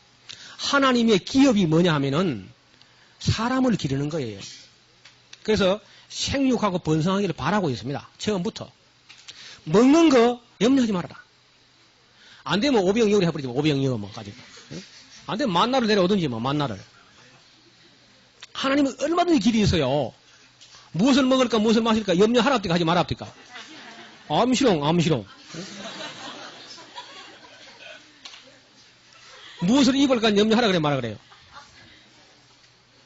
하나님의 기업이 뭐냐 하면은 사람을 기르는 거예요. 그래서 생육하고 번성하기를 바라고 있습니다. 처음부터. 먹는 거 염려하지 말아라. 안 되면 오병이어리 해버리지 뭐. 오병이어 뭐 가지고. 안 되면 만나를 내려오든지 뭐 만나를. 하나님은 얼마든지 길이 있어요. 무엇을 먹을까 무엇을 마실까 염려하랍니까 하지 말랍니까. 암시롱. 무엇을 입을까 염려하라 그래 말아 그래요.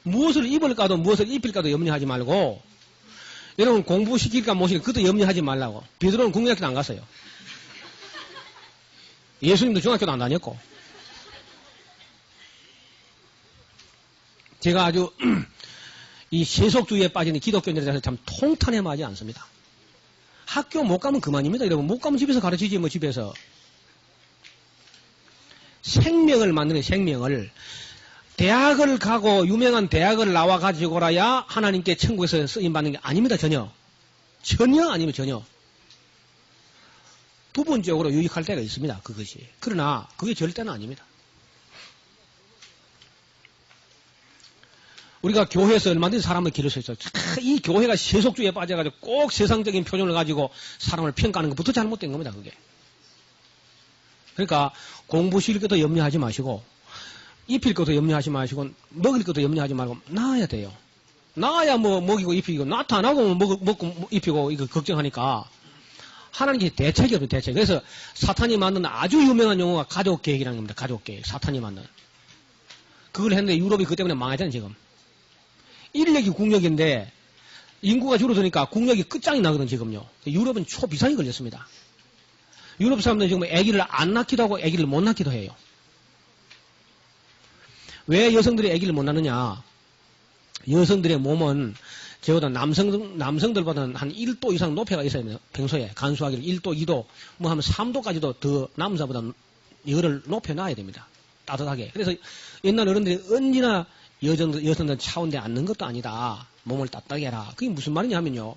무엇을 입을까도 무엇을 입힐까도 염려하지 말고 여러분 공부시킬까 못 시킬까 그것도 염려하지 말라고. 베드로는 국민학교도 안 갔어요. 예수님도 중학교도 안 다녔고. 제가 아주 이 세속주의에 빠지는 기독교인들에 대해서 참 통탄해하지 않습니다. 학교 못 가면 그만입니다. 여러분 못 가면 집에서 가르치지 뭐 집에서. 생명을 만드는 생명을 대학을 가고 유명한 대학을 나와가지고라야 하나님께 천국에서 쓰임받는 게 아닙니다. 전혀. 전혀 아니면 전혀. 부분적으로 유익할 때가 있습니다. 그것이. 그러나 그게 절대는 아닙니다. 우리가 교회에서 얼마든지 사람을 기를 수 있어요. 이 교회가 세속주의에 빠져가지고 꼭 세상적인 표준을 가지고 사람을 평가하는 것부터 잘못된 겁니다. 그게. 그러니까 공부실 것도 염려하지 마시고 입힐 것도 염려하지 마시고 먹을 것도 염려하지 말고 나아야 돼요. 나아야 뭐 먹이고 입히고 나타나고 먹고 입히고 이거 걱정하니까 하나님께 대책이 없어요. 대책. 그래서 사탄이 만든 아주 유명한 용어가 가족계획이라는 겁니다. 가족계획. 사탄이 만든. 그걸 했는데 유럽이 그 때문에 망하잖아요. 지금. 인력이 국력인데 인구가 줄어드니까 국력이 끝장이 나거든 지금요. 유럽은 초비상이 걸렸습니다. 유럽 사람들은 지금 아기를 안 낳기도 하고 아기를 못 낳기도 해요. 왜 여성들이 아기를 못 낳느냐? 여성들의 몸은 저보다 남성들보다는 한 1도 이상 높이가 있어야 돼요. 평소에 간수하기를 1도, 2도, 뭐 하면 3도까지도 더 남자보다 열을 높여놔야 됩니다. 따뜻하게. 그래서 옛날 어른들이 언제나 여성들은 차운데 앉는 것도 아니다. 몸을 따뜻하게 해라. 그게 무슨 말이냐 하면요.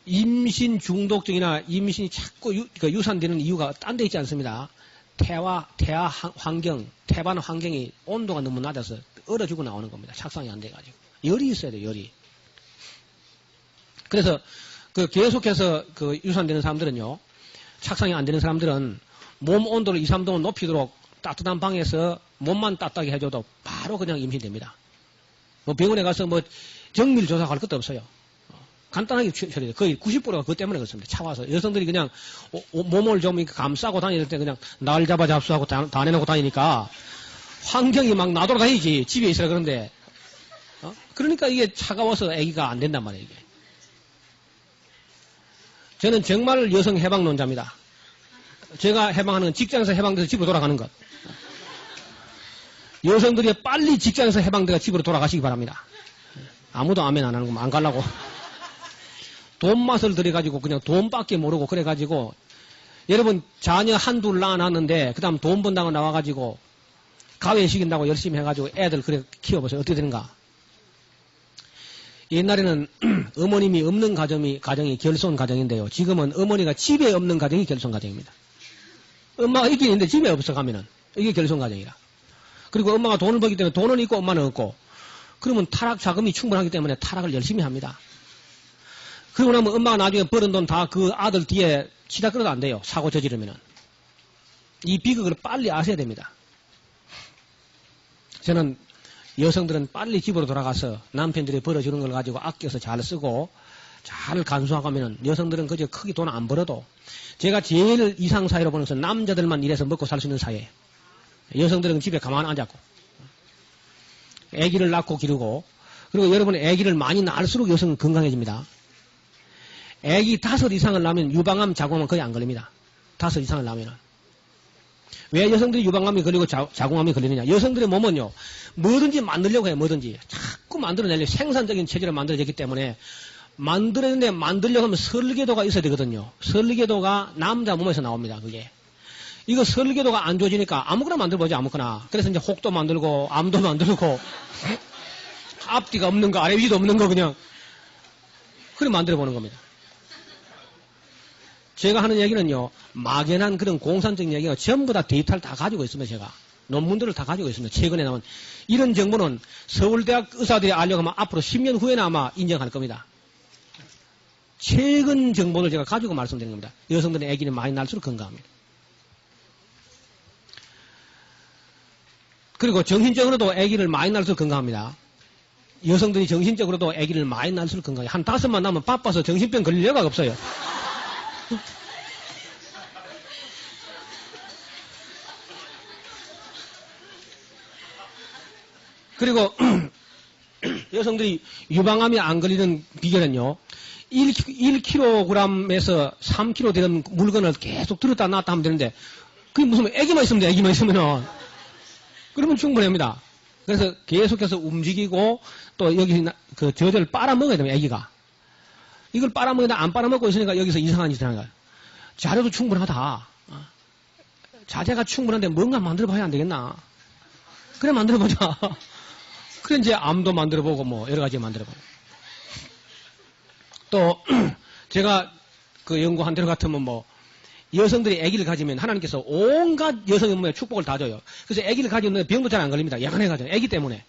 임신 중독증이나 임신이 자꾸 유산되는 이유가 딴 데 있지 않습니다. 태아 환경, 태반 환경이 온도가 너무 낮아서 얼어 죽어 나오는 겁니다. 착상이 안 돼가지고. 열이 있어야 돼요, 열이. 그래서 계속해서 유산되는 사람들은요, 착상이 안 되는 사람들은 몸 온도를 2, 3도 높이도록 따뜻한 방에서 몸만 따뜻하게 해줘도 바로 그냥 임신됩니다. 뭐 병원에 가서 뭐 정밀 조사할 것도 없어요. 간단하게 처리돼요. 거의 90%가 그것 때문에 그렇습니다. 차와서. 여성들이 그냥 몸을 좀 감싸고 다닐 때 그냥 날 잡아 잡수하고 다 내놓고 다니니까 환경이 막 나돌아다니지. 집에 있으라 그런데. 그러니까 이게 차가워서 아기가 안 된단 말이에요. 이게. 저는 정말 여성 해방론자입니다. 제가 해방하는 건 직장에서 해방돼서 집으로 돌아가는 것. 여성들이 빨리 직장에서 해방돼서 집으로 돌아가시기 바랍니다. 아무도 아멘 안 하는 거 안 가려고. 돈 맛을 들여가지고 그냥 돈밖에 모르고 그래가지고 여러분 자녀 한둘 낳아놨는데 그 다음 돈 번다고 나와가지고 가외시킨다고 열심히 해가지고 애들 그래 키워보세요. 어떻게 되는가? 옛날에는 어머님이 없는 가정이 결손 가정인데요. 지금은 어머니가 집에 없는 가정이 결손 가정입니다. 엄마가 있긴 있는데 집에 없어 가면은 이게 결손 가정이라. 그리고 엄마가 돈을 벌기 때문에 돈은 있고 엄마는 없고 그러면 타락 자금이 충분하기 때문에 타락을 열심히 합니다. 그러고 나면 엄마가 나중에 벌은 돈 다 그 아들 뒤에 치다 끌어도 안 돼요. 사고 저지르면은. 이 비극을 빨리 아셔야 됩니다. 저는 여성들은 빨리 집으로 돌아가서 남편들이 벌어주는 걸 가지고 아껴서 잘 쓰고 잘 간수하고 하면은 여성들은 그저 크게 돈 안 벌어도 제가 제일 이상사회로 보는 것은 남자들만 일해서 먹고 살 수 있는 사회. 여성들은 집에 가만히 앉았고 아기를 낳고 기르고 그리고 여러분 아기를 많이 낳을수록 여성은 건강해집니다. 아기 5 이상을 낳으면 유방암 자궁암은 거의 안 걸립니다. 5 이상을 낳으면은. 왜 여성들이 유방암이 걸리고 자궁암이 걸리느냐? 여성들의 몸은요, 뭐든지 만들려고 해요, 뭐든지. 자꾸 만들어내려고 생산적인 체질을 만들어졌기 때문에 만들었는데 만들려고 하면 설계도가 있어야 되거든요. 설계도가 남자 몸에서 나옵니다, 그게. 이거 설계도가 안 좋아지니까 아무거나 만들어보죠, 아무거나. 그래서 이제 혹도 만들고, 암도 만들고, 앞뒤가 없는 거, 아래 위도 없는 거 그냥. 그래 만들어보는 겁니다. 제가 하는 얘기는요, 막연한 그런 공산적인 얘기가 전부 다 데이터를 다 가지고 있습니다, 제가. 논문들을 다 가지고 있습니다. 최근에 나온. 이런 정보는 서울대학 의사들이 알려고 하면 앞으로 10년 후에는 아마 인정할 겁니다. 최근 정보를 제가 가지고 말씀드리는 겁니다. 여성들의 아기는 많이 날수록 건강합니다. 그리고 정신적으로도 아기를 많이 날수록 건강합니다. 여성들이 정신적으로도 아기를 많이 날수록 건강해요. 한 5만 나면 바빠서 정신병 걸릴 여가 없어요. 그리고 여성들이 유방암이 안 걸리는 비결은요. 1kg에서 3kg 되는 물건을 계속 들었다 놨다 하면 되는데 그게 무슨 애기만 있으면 돼. 애기만 있으면은. 그러면 충분합니다. 그래서 계속해서 움직이고 또 여기 그 저절을 빨아먹어야 됩니다. 애기가. 이걸 빨아먹는다 안 빨아먹고 있으니까 여기서 이상한 짓을 하는 거야. 자료도 충분하다. 자재가 충분한데 뭔가 만들어봐야 안 되겠나. 그래 만들어보자. 그래 이제 암도 만들어보고 뭐 여러 가지 만들어보고. 또 제가 그 연구한 대로 같으면 뭐 여성들이 아기를 가지면 하나님께서 온갖 여성의 몸에 축복을 다 줘요. 그래서 아기를 가지면 병도 잘 안 걸립니다. 약간해가지고 아기 때문에.